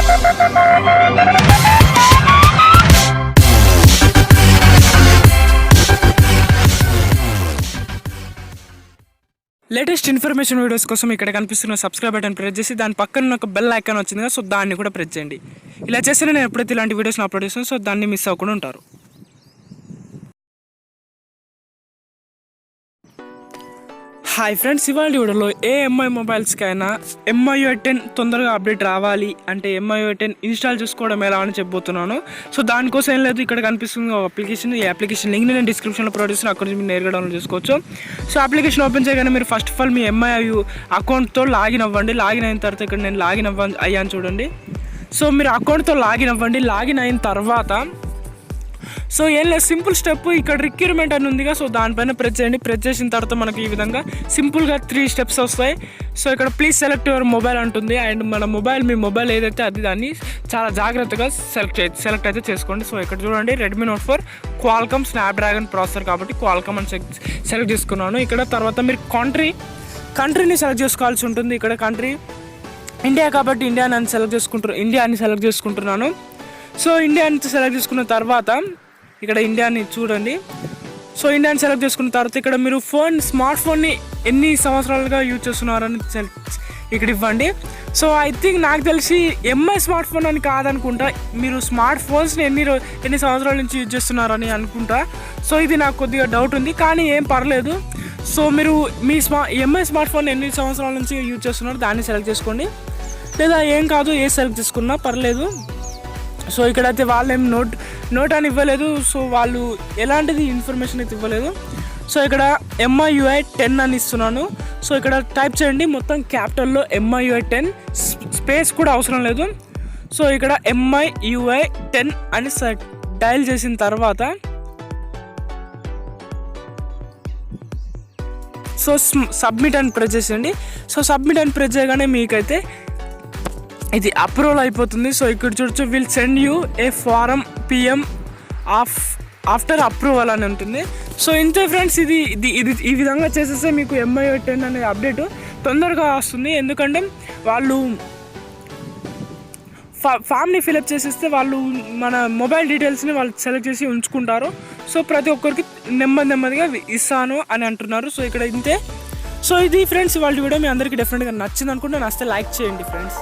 Latest information videos కోసం ఇక్కడ కనిపిస్తున్న సబ్స్క్రైబ్ బటన్ ప్రెస్ చేసి దాని పక్కన ఒక బెల్ ఐకాన్ వచ్చింది కదా, సో దాన్ని కూడా ప్రెస్ చేయండి. ఇలా చేస్తే నేను ఎప్పుడైతే ఇలాంటి వీడియోస్ని అప్లోడ్ చేస్తాను, సో దాన్ని మిస్ అవ్వకుండా ఉంటారు. హాయ్ ఫ్రెండ్స్, ఇవాళ వీడియోలో ఏ ఎంఐ మొబైల్స్కైనా MIUI10 తొందరగా అప్డేట్ రావాలి అంటే MIUI10 ఇన్స్టాల్ చేసుకోవడం ఎలా అని చెప్పబోతున్నాను. సో దానికోసం ఏం లేదు, ఇక్కడ కనిపిస్తుంది ఒక అప్లికేషన్. ఈ అప్లికేషన్ లింక్ నేను డిస్క్రిప్షన్లో ప్రొవైడ్ చేస్తాను, అక్కడ నుంచి మీరు నేరుగా డౌన్లోడ్ చేసుకోవచ్చు. సో అప్లికేషన్ ఓపెన్ చేయగానే మీరు ఫస్ట్ ఆఫ్ ఆల్ మీ MIU అకౌంట్తో లాగిన్ అవ్వండి. లాగిన్ అయిన తర్వాత ఇక్కడ నేను లాగిన్ అయ్యాను చూడండి. సో మీరు అకౌంట్తో లాగిన్ అవ్వండి. లాగిన్ అయిన తర్వాత సో ఏం లేదు, సింపుల్ స్టెప్, ఇక్కడ రిక్వైర్మెంట్ అని ఉందిగా, సో దానిపైన ప్రెస్ చేయండి. ప్రెస్ చేసిన తర్వాత మనకి ఈ విధంగా సింపుల్గా 3 స్టెప్స్ వస్తాయి. సో ఇక్కడ ప్లీజ్ సెలెక్ట్ యువర్ మొబైల్ అంటుంది. అండ్ మన మీ మొబైల్ ఏదైతే అది దాన్ని చాలా జాగ్రత్తగా సెలెక్ట్ అయితే చేసుకోండి. సో ఇక్కడ చూడండి, Redmi note 4 Qualcomm Snapdragon processor కాబట్టి క్వాల్కమ్ అని సెలెక్ట్ చేసుకున్నాను. ఇక్కడ తర్వాత మీరు కంట్రీని సెలెక్ట్ చేసుకోవాల్సి ఉంటుంది. ఇక్కడ కంట్రీ ఇండియా కాబట్టి ఇండియాని సెలెక్ట్ చేసుకుంటున్నాను. సో ఇండియాని సెలెక్ట్ చేసుకున్న తర్వాత ఇక్కడ ఇండియాని చూడండి. సో ఇండియాని సెలెక్ట్ చేసుకున్న తర్వాత ఇక్కడ మీరు స్మార్ట్ ఫోన్ని ఎన్ని సంవత్సరాలుగా యూజ్ చేస్తున్నారని ఇక్కడ ఇవ్వండి. సో ఐ థింక్ నాకు తెలిసి ఎంఐ స్మార్ట్ ఫోన్ అని కాదనుకుంటా, మీరు స్మార్ట్ ఫోన్స్ని ఎన్ని సంవత్సరాల నుంచి యూజ్ చేస్తున్నారని అనుకుంటా. సో ఇది నాకు కొద్దిగా డౌట్ ఉంది, కానీ ఏం పర్లేదు. సో మీరు మీ ఎంఐ స్మార్ట్ ఫోన్ ఎన్ని సంవత్సరాల నుంచి యూజ్ చేస్తున్నారో దాన్ని సెలెక్ట్ చేసుకోండి, లేదా ఏం కాదు ఏ సెలెక్ట్ చేసుకున్నా పర్లేదు. సో ఇక్కడైతే వాళ్ళు ఏం నోట్ అని ఇవ్వలేదు, సో వాళ్ళు ఎలాంటిది ఇన్ఫర్మేషన్ అయితే ఇవ్వలేదు. సో ఇక్కడ MIUI10 అని ఇస్తున్నాను. సో ఇక్కడ టైప్ చేయండి మొత్తం క్యాపిటల్లో MIUI10, స్పేస్ కూడా అవసరం లేదు. సో ఇక్కడ MIUI10 అని డయల్ చేసిన తర్వాత సో సబ్మిట్ అని ప్రెస్ చేసేయండి. సో సబ్మిట్ అని ప్రెస్ చేయగానే మీకైతే ఇది అప్రూవల్ అయిపోతుంది. సో ఇక్కడ చూడొచ్చు, will send you a form PM after approval అని ఉంటుంది. సో ఇంతే ఫ్రెండ్స్, ఇది ఈ విధంగా చేసేస్తే మీకు MIUI10 అనే అప్డేట్ తొందరగా వస్తుంది. ఎందుకంటే వాళ్ళు ఫామ్ని ఫిలప్ చేసేస్తే వాళ్ళు మన మొబైల్ డీటెయిల్స్ని వాళ్ళు సెలెక్ట్ చేసి ఉంచుకుంటారు. సో ప్రతి ఒక్కరికి నెమ్మదిగా ఇస్తాను అని అంటున్నారు. సో ఇక్కడ ఇంతే. సో ఇది ఫ్రెండ్స్ వాళ్ళ వీడియో మీ అందరికీ డెఫినెట్గా నచ్చింది అనుకుంటే, నచ్చితే లైక్ చేయండి ఫ్రెండ్స్.